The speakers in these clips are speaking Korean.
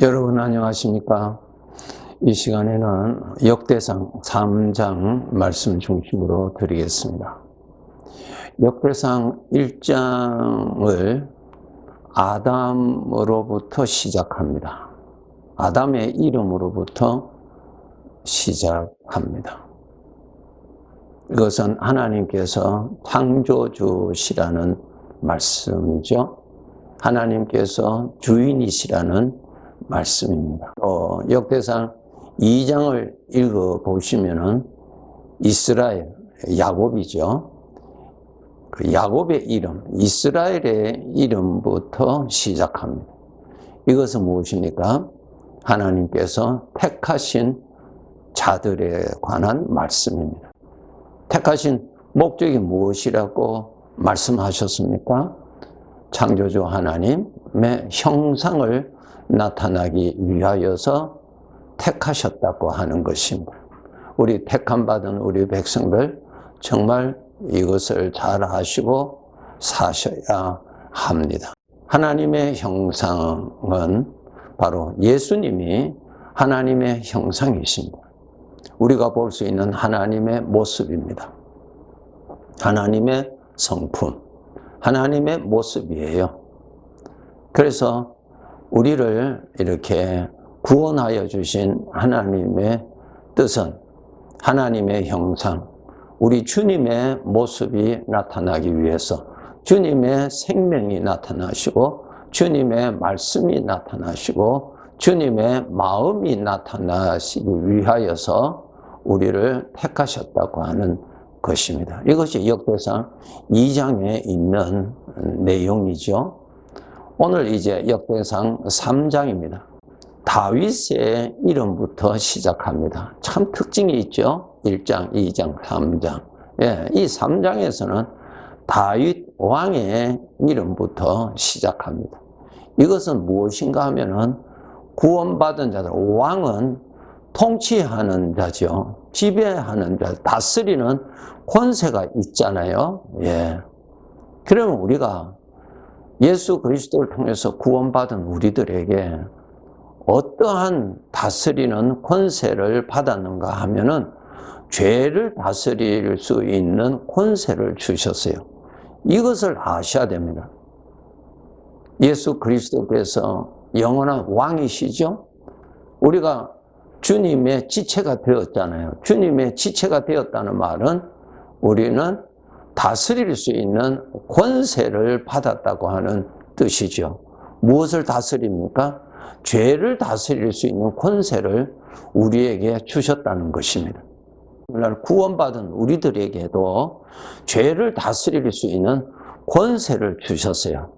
여러분 안녕하십니까? 이 시간에는 역대상 3장 말씀 중심으로 드리겠습니다. 역대상 1장을 아담으로부터 시작합니다. 아담의 이름으로부터 시작합니다. 이것은 하나님께서 창조주시라는 말씀이죠. 하나님께서 주인이시라는 말씀입니다. 역대상 2장을 읽어보시면은 이스라엘, 야곱이죠. 그 야곱의 이름, 이스라엘의 이름부터 시작합니다. 이것은 무엇입니까? 하나님께서 택하신 자들에 관한 말씀입니다. 택하신 목적이 무엇이라고 말씀하셨습니까? 창조주 하나님의 형상을 나타나기 위하여서 택하셨다고 하는 것입니다. 우리 택함받은 우리 백성들 정말 이것을 잘 아시고 사셔야 합니다. 하나님의 형상은 바로 예수님이 하나님의 형상이십니다. 우리가 볼 수 있는 하나님의 모습입니다. 하나님의 성품, 하나님의 모습이에요. 그래서 우리를 이렇게 구원하여 주신 하나님의 뜻은 하나님의 형상, 우리 주님의 모습이 나타나기 위해서 주님의 생명이 나타나시고 주님의 말씀이 나타나시고 주님의 마음이 나타나시기 위하여서 우리를 택하셨다고 하는 것입니다. 이것이 역대상 2장에 있는 내용이죠. 오늘 이제 역대상 3장입니다. 다윗의 이름부터 시작합니다. 참 특징이 있죠. 1장, 2장, 3장. 이 3장에서는 다윗 왕의 이름부터 시작합니다. 이것은 무엇인가 하면은 구원받은 자들, 왕은 통치하는 자죠. 지배하는 자, 다스리는 권세가 있잖아요. 그러면 우리가 예수 그리스도를 통해서 구원받은 우리들에게 어떠한 다스리는 권세를 받았는가 하면은 죄를 다스릴 수 있는 권세를 주셨어요. 이것을 아셔야 됩니다. 예수 그리스도께서 영원한 왕이시죠? 우리가 주님의 지체가 되었잖아요. 주님의 지체가 되었다는 말은 우리는 다스릴 수 있는 권세를 받았다고 하는 뜻이죠. 무엇을 다스립니까? 죄를 다스릴 수 있는 권세를 우리에게 주셨다는 것입니다. 오늘날 구원받은 우리들에게도 죄를 다스릴 수 있는 권세를 주셨어요.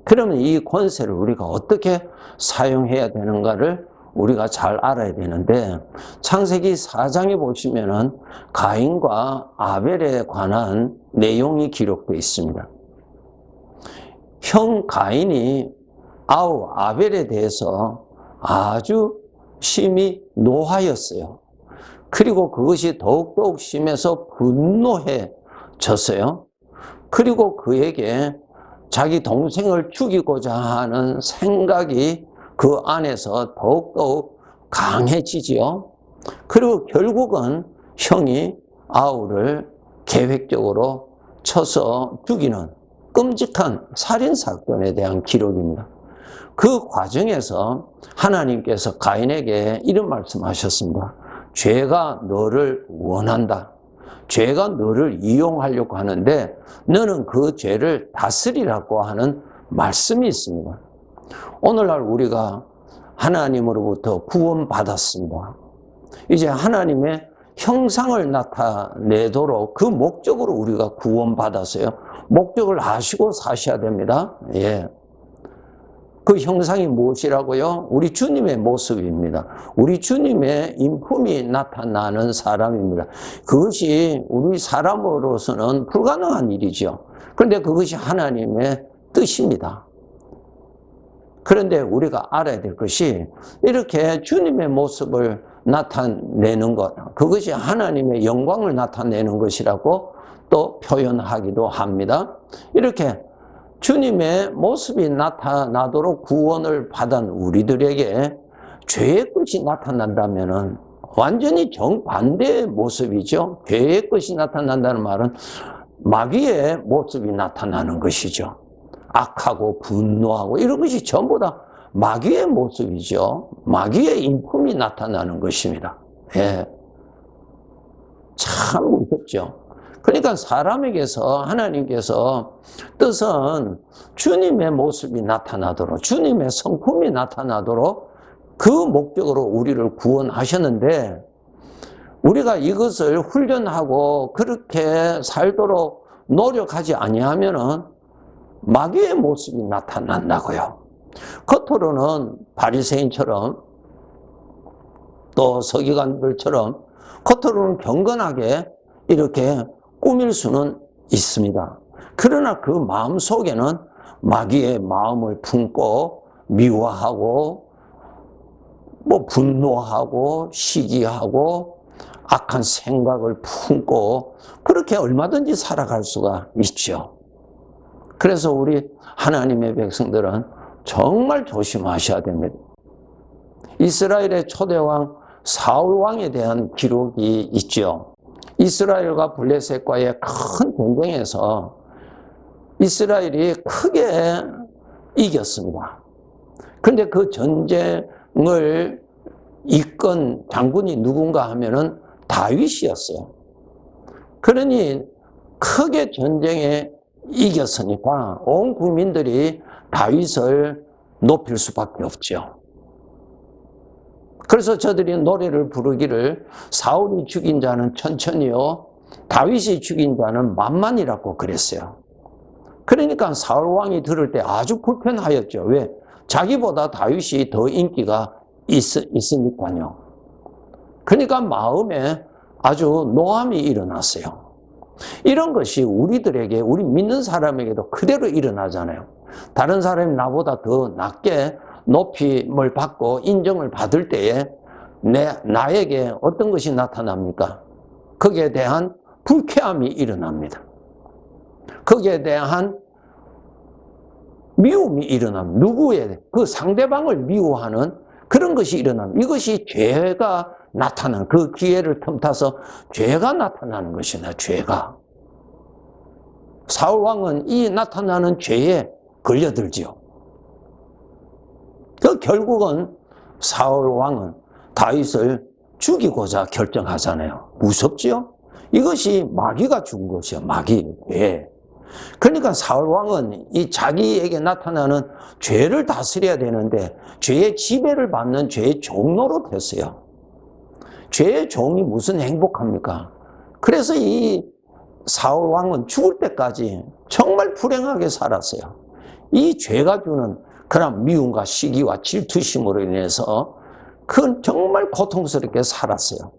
그러면 이 권세를 우리가 어떻게 사용해야 되는가를 우리가 잘 알아야 되는데, 창세기 4장에 보시면은 가인과 아벨에 관한 내용이 기록되어 있습니다. 형 가인이 아벨에 대해서 아주 심히 노하였어요. 그리고 그것이 더욱더욱 심해서 분노해졌어요. 그리고 그에게 자기 동생을 죽이고자 하는 생각이 그 안에서 더욱더욱 강해지지요. 그리고 결국은 형이 아우를 계획적으로 쳐서 죽이는 끔찍한 살인사건에 대한 기록입니다. 그 과정에서 하나님께서 가인에게 이런 말씀하셨습니다. 죄가 너를 원한다. 죄가 너를 이용하려고 하는데 너는 그 죄를 다스리라고 하는 말씀이 있습니다. 오늘날 우리가 하나님으로부터 구원받았습니다. 이제 하나님의 형상을 나타내도록 그 목적으로 우리가 구원받았어요. 목적을 아시고 사셔야 됩니다. 그 형상이 무엇이라고요? 우리 주님의 모습입니다. 우리 주님의 인품이 나타나는 사람입니다. 그것이 우리 사람으로서는 불가능한 일이죠. 그런데 그것이 하나님의 뜻입니다. 그런데 우리가 알아야 될 것이 이렇게 주님의 모습을 나타내는 것, 그것이 하나님의 영광을 나타내는 것이라고 또 표현하기도 합니다. 이렇게 주님의 모습이 나타나도록 구원을 받은 우리들에게 죄의 것이 나타난다면은 완전히 정반대의 모습이죠. 죄의 것이 나타난다는 말은 마귀의 모습이 나타나는 것이죠. 악하고 분노하고 이런 것이 전부 다 마귀의 모습이죠. 마귀의 인품이 나타나는 것입니다. 예. 참 무섭죠. 그러니까 사람에게서 하나님께서 뜻은 주님의 모습이 나타나도록, 주님의 성품이 나타나도록 그 목적으로 우리를 구원하셨는데, 우리가 이것을 훈련하고 그렇게 살도록 노력하지 아니하면은 마귀의 모습이 나타난다고요. 겉으로는 바리새인처럼 또 서기관들처럼 겉으로는 경건하게 이렇게 꾸밀 수는 있습니다. 그러나 그 마음 속에는 마귀의 마음을 품고 미워하고 분노하고 시기하고 악한 생각을 품고 그렇게 얼마든지 살아갈 수가 있죠. 그래서 우리 하나님의 백성들은 정말 조심하셔야 됩니다. 이스라엘의 초대왕 사울왕에 대한 기록이 있죠. 이스라엘과 블레셋과의 큰 전쟁에서 이스라엘이 크게 이겼습니다. 그런데 그 전쟁을 이끈 장군이 누군가 하면은 다윗이었어요. 그러니 크게 전쟁에 이겼으니까 온 국민들이 다윗을 높일 수밖에 없죠. 그래서 저들이 노래를 부르기를 사울이 죽인 자는 천천히요, 다윗이 죽인 자는 만만이라고 그랬어요. 그러니까 사울 왕이 들을 때 아주 불편하였죠. 왜? 자기보다 다윗이 더 인기가 있으니까요. 그러니까 마음에 아주 노함이 일어났어요. 이런 것이 우리들에게, 우리 믿는 사람에게도 그대로 일어나잖아요. 다른 사람이 나보다 더 낮게 높임을 받고 인정을 받을 때에 나에게 어떤 것이 나타납니까? 거기에 대한 불쾌함이 일어납니다. 거기에 대한 미움이 일어납니다. 누구의 그 상대방을 미워하는 그런 것이 일어납니다. 이것이 죄가 나타나는, 그 기회를 틈타서 죄가 나타나는 것이나 죄가. 사울 왕은 이 나타나는 죄에 걸려들지요. 결국은 사울 왕은 다윗을 죽이고자 결정하잖아요. 무섭지요? 이것이 마귀가 준 것이요. 마귀. 예. 그러니까 사울 왕은 이 자기에게 나타나는 죄를 다스려야 되는데 죄의 지배를 받는 죄의 종로로 됐어요. 죄의 종이 무슨 행복합니까? 그래서 이 사울 왕은 죽을 때까지 정말 불행하게 살았어요. 이 죄가 주는 그런 미움과 시기와 질투심으로 인해서 그건 정말 고통스럽게 살았어요.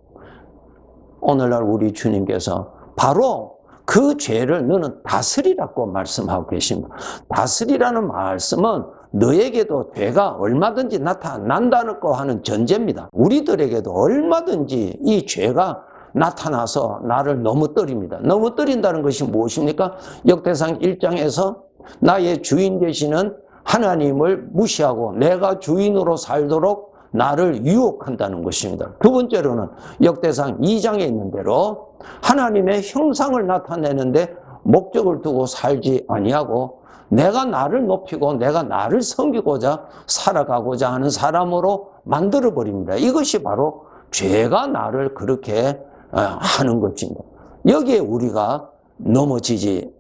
오늘날 우리 주님께서 바로 그 죄를 너는 다스리라고 말씀하고 계십니다. 다스리라는 말씀은 너에게도 죄가 얼마든지 나타난다고 하는 전제입니다. 우리들에게도 얼마든지 이 죄가 나타나서 나를 넘어뜨립니다. 넘어뜨린다는 것이 무엇입니까? 역대상 1장에서 나의 주인 되시는 하나님을 무시하고 내가 주인으로 살도록 나를 유혹한다는 것입니다. 두 번째로는 역대상 2장에 있는 대로 하나님의 형상을 나타내는데 목적을 두고 살지 아니하고 내가 나를 높이고 내가 나를 섬기고자 살아가고자 하는 사람으로 만들어버립니다. 이것이 바로 죄가 나를 그렇게 하는 것입니다. 여기에 우리가 넘어지지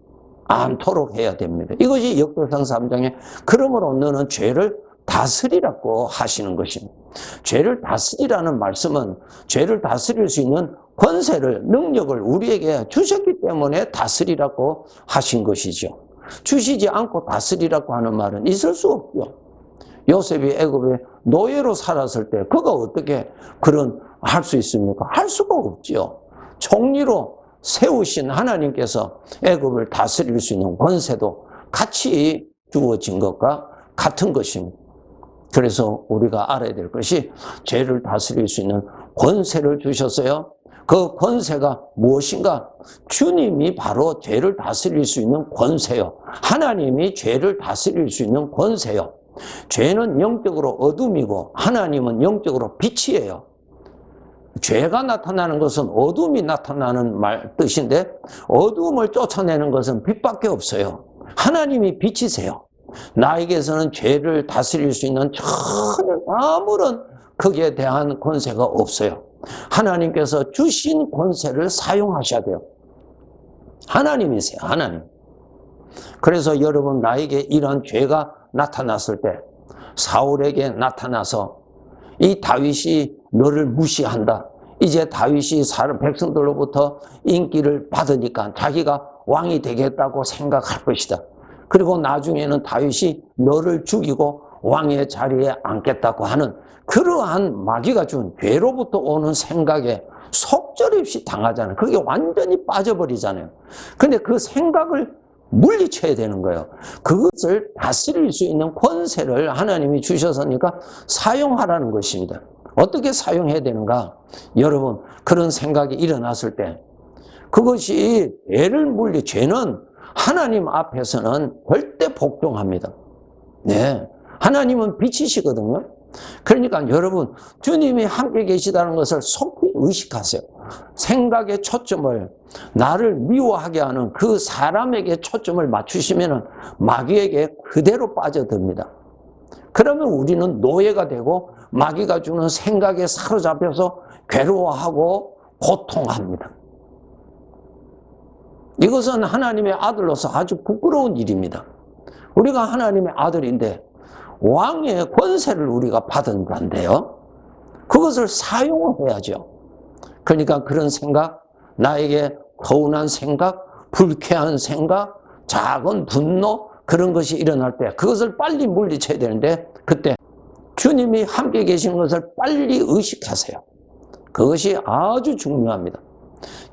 않도록 해야 됩니다. 이것이 역대상 3장에 그러므로 너는 죄를 다스리라고 하시는 것입니다. 죄를 다스리라는 말씀은 죄를 다스릴 수 있는 권세를, 능력을 우리에게 주셨기 때문에 다스리라고 하신 것이죠. 주시지 않고 다스리라고 하는 말은 있을 수 없죠. 요셉이 애굽에 노예로 살았을 때 그가 어떻게 할 수 있습니까? 할 수가 없죠. 총리로 세우신 하나님께서 애굽을 다스릴 수 있는 권세도 같이 주어진 것과 같은 것입니다. 그래서 우리가 알아야 될 것이 죄를 다스릴 수 있는 권세를 주셨어요. 그 권세가 무엇인가? 주님이 바로 죄를 다스릴 수 있는 권세요. 하나님이 죄를 다스릴 수 있는 권세요. 죄는 영적으로 어둠이고 하나님은 영적으로 빛이에요. 죄가 나타나는 것은 어둠이 나타나는 뜻인데 어둠을 쫓아내는 것은 빛밖에 없어요. 하나님이 빛이세요. 나에게서는 죄를 다스릴 수 있는 전혀 아무런 거기에 대한 권세가 없어요. 하나님께서 주신 권세를 사용하셔야 돼요. 하나님이세요. 하나님. 그래서 여러분 나에게 이런 죄가 나타났을 때 사울에게 나타나서 이 다윗이 너를 무시한다. 이제 다윗이 백성들로부터 인기를 받으니까 자기가 왕이 되겠다고 생각할 것이다. 그리고 나중에는 다윗이 너를 죽이고 왕의 자리에 앉겠다고 하는 그러한 마귀가 준 죄로부터 오는 생각에 속절없이 당하잖아요. 그게 완전히 빠져버리잖아요. 근데 그 생각을 물리쳐야 되는 거예요. 그것을 다스릴 수 있는 권세를 하나님이 주셨으니까 사용하라는 것입니다. 어떻게 사용해야 되는가? 여러분, 그런 생각이 일어났을 때 그것이 죄는 하나님 앞에서는 절대 복종합니다. 네, 하나님은 빛이시거든요. 그러니까 여러분, 주님이 함께 계시다는 것을 속히 의식하세요. 생각의 초점을 나를 미워하게 하는 그 사람에게 초점을 맞추시면 마귀에게 그대로 빠져듭니다. 그러면 우리는 노예가 되고 마귀가 주는 생각에 사로잡혀서 괴로워하고 고통합니다. 이것은 하나님의 아들로서 아주 부끄러운 일입니다. 우리가 하나님의 아들인데 왕의 권세를 우리가 받은 건데요. 그것을 사용을 해야죠. 그러니까 그런 생각, 나에게 서운한 생각, 불쾌한 생각, 작은 분노 그런 것이 일어날 때 그것을 빨리 물리쳐야 되는데 그때 주님이 함께 계시는 것을 빨리 의식하세요. 그것이 아주 중요합니다.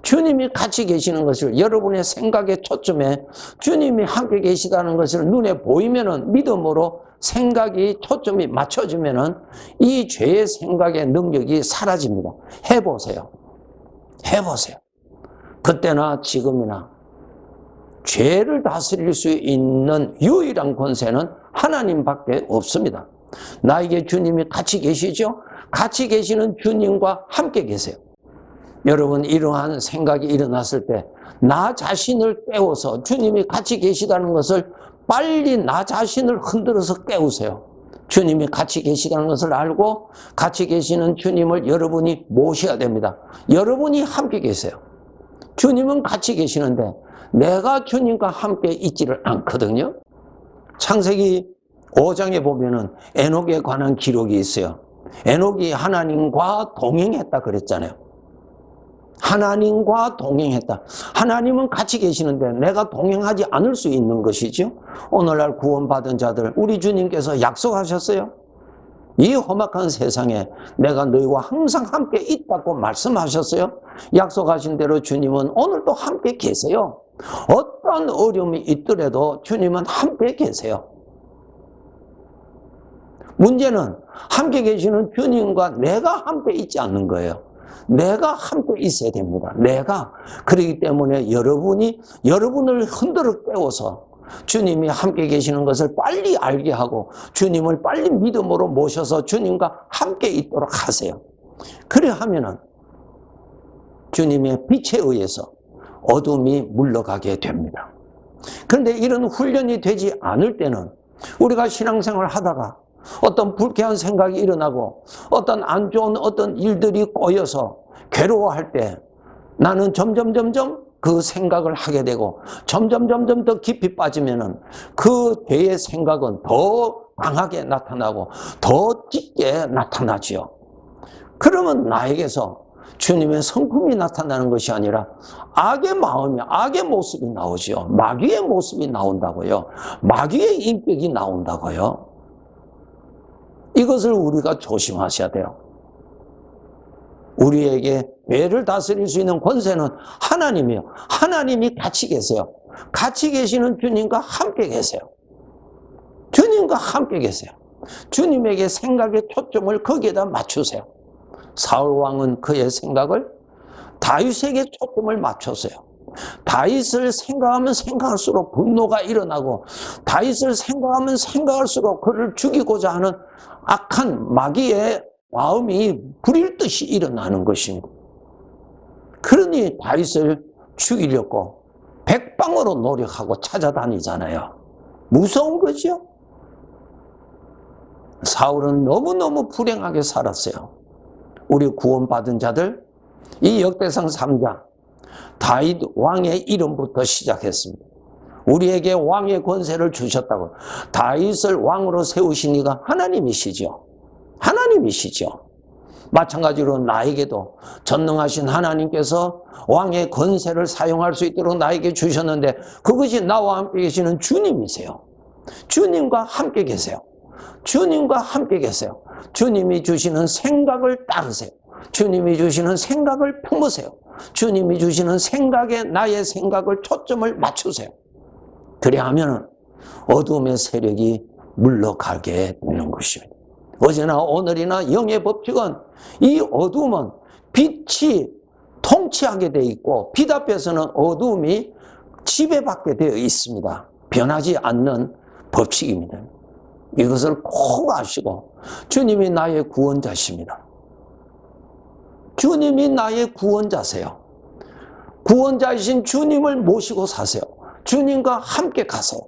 주님이 같이 계시는 것을 여러분의 생각의 초점에 주님이 함께 계시다는 것을 눈에 보이면은 믿음으로 생각이 초점이 맞춰지면은 이 죄의 생각의 능력이 사라집니다. 해보세요. 해보세요. 그때나 지금이나 죄를 다스릴 수 있는 유일한 권세는 하나님밖에 없습니다. 나에게 주님이 같이 계시죠? 같이 계시는 주님과 함께 계세요. 여러분, 이러한 생각이 일어났을 때 나 자신을 깨워서 주님이 같이 계시다는 것을 빨리 나 자신을 흔들어서 깨우세요. 주님이 같이 계시다는 것을 알고 같이 계시는 주님을 여러분이 모셔야 됩니다. 여러분이 함께 계세요. 주님은 같이 계시는데 내가 주님과 함께 있지를 않거든요. 창세기 5장에 보면은 에녹에 관한 기록이 있어요. 에녹이 하나님과 동행했다 그랬잖아요. 하나님과 동행했다. 하나님은 같이 계시는데 내가 동행하지 않을 수 있는 것이죠. 오늘날 구원받은 자들, 우리 주님께서 약속하셨어요. 이 험악한 세상에 내가 너희와 항상 함께 있다고 말씀하셨어요. 약속하신 대로 주님은 오늘도 함께 계세요. 어떤 어려움이 있더라도 주님은 함께 계세요. 문제는 함께 계시는 주님과 내가 함께 있지 않는 거예요. 내가 함께 있어야 됩니다. 내가. 그렇기 때문에 여러분을 흔들어 깨워서 주님이 함께 계시는 것을 빨리 알게 하고 주님을 빨리 믿음으로 모셔서 주님과 함께 있도록 하세요. 그래 하면은 주님의 빛에 의해서 어둠이 물러가게 됩니다. 그런데 이런 훈련이 되지 않을 때는 우리가 신앙생활을 하다가 어떤 불쾌한 생각이 일어나고 어떤 안 좋은 어떤 일들이 꼬여서 괴로워할 때 나는 점점 그 생각을 하게 되고 점점 더 깊이 빠지면은 그 죄의 생각은 더 강하게 나타나고 더 짙게 나타나지요. 그러면 나에게서 주님의 성품이 나타나는 것이 아니라 악의 마음이, 악의 모습이 나오죠. 마귀의 모습이 나온다고요. 마귀의 인격이 나온다고요. 이것을 우리가 조심하셔야 돼요. 우리에게 죄를 다스릴 수 있는 권세는 하나님이요. 하나님이 같이 계세요. 같이 계시는 주님과 함께 계세요. 주님과 함께 계세요. 주님에게 생각의 초점을 거기에다 맞추세요. 사울 왕은 그의 생각을 다윗에게 초점을 맞췄어요. 다윗을 생각하면 생각할수록 분노가 일어나고 다윗을 생각하면 생각할수록 그를 죽이고자 하는 악한 마귀의 마음이 불일 듯이 일어나는 것입니다. 그러니 다윗을 죽이려고 백방으로 노력하고 찾아다니잖아요. 무서운 거죠. 사울은 너무너무 불행하게 살았어요. 우리 구원받은 자들, 이 역대상 3장 다윗 왕의 이름부터 시작했습니다. 우리에게 왕의 권세를 주셨다고. 다윗을 왕으로 세우신 이가 하나님이시죠. 하나님이시죠. 마찬가지로 나에게도 전능하신 하나님께서 왕의 권세를 사용할 수 있도록 나에게 주셨는데 그것이 나와 함께 계시는 주님이세요. 주님과 함께 계세요. 주님과 함께 계세요. 주님이 주시는 생각을 따르세요. 주님이 주시는 생각을 품으세요. 주님이 주시는 생각에 나의 생각을 초점을 맞추세요. 그래야 하면 어둠의 세력이 물러가게 되는 것입니다. 어제나 오늘이나 영의 법칙은 이 어둠은 빛이 통치하게 되어 있고 빛 앞에서는 어둠이 지배받게 되어 있습니다. 변하지 않는 법칙입니다. 이것을 꼭 아시고 주님이 나의 구원자십니다. 주님이 나의 구원자세요. 구원자이신 주님을 모시고 사세요. 주님과 함께 가세요.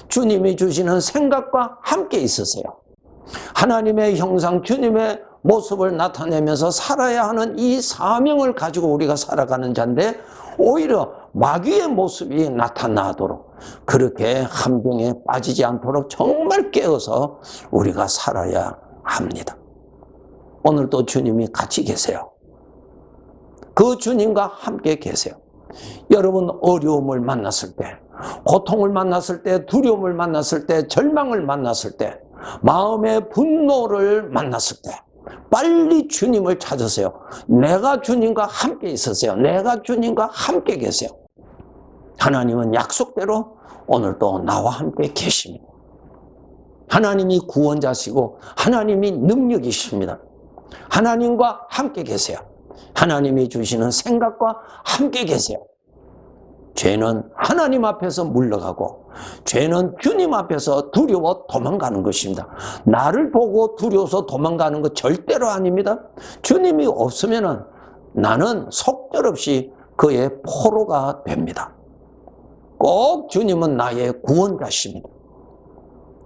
주님이 주시는 생각과 함께 있으세요. 하나님의 형상, 주님의 모습을 나타내면서 살아야 하는 이 사명을 가지고 우리가 살아가는 자인데 오히려 마귀의 모습이 나타나도록 그렇게 함정에 빠지지 않도록 정말 깨어서 우리가 살아야 합니다. 오늘도 주님이 같이 계세요. 그 주님과 함께 계세요. 여러분 어려움을 만났을 때, 고통을 만났을 때, 두려움을 만났을 때, 절망을 만났을 때, 마음의 분노를 만났을 때 빨리 주님을 찾으세요. 내가 주님과 함께 있으세요. 내가 주님과 함께 계세요. 하나님은 약속대로 오늘도 나와 함께 계십니다. 하나님이 구원자시고 하나님이 능력이십니다. 하나님과 함께 계세요. 하나님이 주시는 생각과 함께 계세요. 죄는 하나님 앞에서 물러가고 죄는 주님 앞에서 두려워 도망가는 것입니다. 나를 보고 두려워서 도망가는 것 절대로 아닙니다. 주님이 없으면 나는 속절없이 그의 포로가 됩니다. 꼭 주님은 나의 구원자십니다.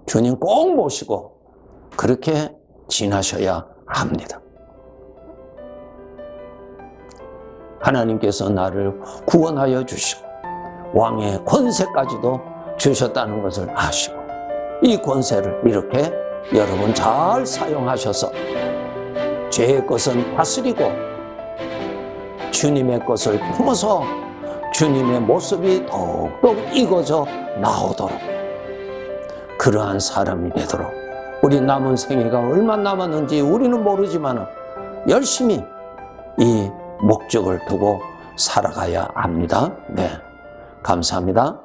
주님 꼭 모시고 그렇게 지나셔야 합니다. 하나님께서 나를 구원하여 주시고 왕의 권세까지도 주셨다는 것을 아시고 이 권세를 이렇게 여러분 잘 사용하셔서 죄의 것은 다스리고 주님의 것을 품어서 주님의 모습이 더욱더 익어져 나오도록 그러한 사람이 되도록 우리 남은 생애가 얼마 남았는지 우리는 모르지만 열심히 이 목적을 두고 살아가야 합니다. 네, 감사합니다.